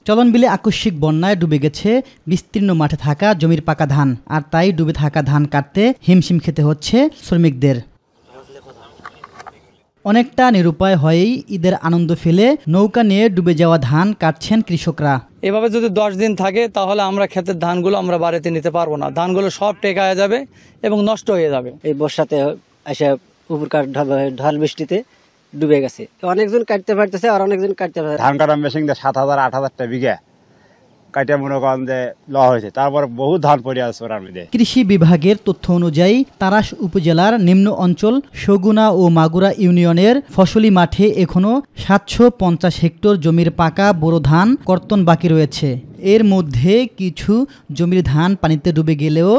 চলন বিলে আকস্মিক বন্যায় ডুবে গেছে বিস্তীর্ণ মাঠে থাকা জমির পাকা ধান, আর তাই ডুবে থাকা ধান কাটতে হিমশিম খেতে হচ্ছে শ্রমিকদের। অনেকটা নিরুপায় হয়েই ঈদের আনন্দ ফেলে নৌকা নিয়ে ডুবে যাওয়া ধান কাটছেন কৃষকরা। এভাবে যদি 10 দিন থাকে তাহলে আমরা ক্ষেতের ধানগুলো আমরা বাড়িতে নিতে পারবো না, ধানগুলো সব টেকায়া যাবে এবং নষ্ট হয়ে যাবে। এই বর্ষাতে এসে উপরকার ঢল বৃষ্টিতে ডুবে গেছে, অনেকজন কাটতে পারতেছে আর অনেকজন কাটতে পারছে। ধান কাটা মেশিন 7,000 8,000টা বিঘা কাটে মনে করেন যে ল হয়েছে, তারপর বহু ধান পড়ে আছে ওর মধ্যে। কৃষি বিভাগের তথ্য অনুযায়ী তারাস উপজেলার নিম্ন অঞ্চল সগুনা ও মাগুরা ইউনিয়নের ফসলি মাঠে এখনো 750 হেক্টর জমির পাকা বোরো ধান কর্তন বাকি রয়েছে। এর মধ্যে কিছু জমির ধান পানিতে ডুবে গেলেও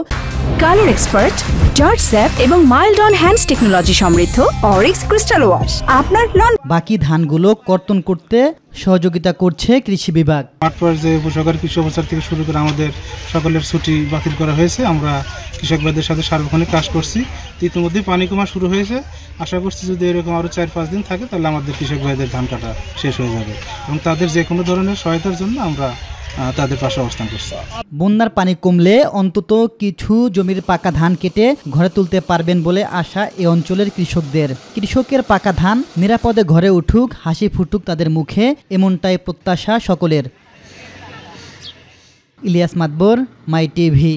কালার এক্সপার্ট, জর্জ স্যাপ এবং মাইল্ড অন হ্যান্ডস টেকনোলজি সমৃদ্ধ অরিক্স ক্রিস্টাল ওয়াশ আপনার বাকি ধানগুলো কর্তন করতে সহযোগিতা করছে কৃষি বিভাগ। মাঠ পর্যায়ে উপসহকারী কৃষি অফিসার থেকে শুরু করে আমাদের সকলের ছুটি বাতিল করা হয়েছে। আমরা কৃষক ভাইদের সাথে সার্বক্ষণিক কাজ করছি। ইতিমধ্যে পানি কমা শুরু হয়েছে। আশা করছি যদি এরকম আরো 4-5 দিন থাকে তাহলে আমাদের কৃষক ভাইদের ধান কাটা শেষ হয়ে যাবে এবং তাদের যে কোনো ধরনের সহায়তার জন্য আমরা তাদের পাশে অবস্থান করছি। বন্যার পানি কমলে অন্তত কিছু জমির পাকা ধান কেটে ঘরে তুলতে পারবেন বলে আশা এ অঞ্চলের কৃষকদের। কৃষকের পাকা ধান নিরাপদে ঘরে উঠুক, হাসি ফুটুক তাদের মুখে, এমনটাই প্রত্যাশা সকলের। ইলিয়াস মাতবর, মাই টিভি।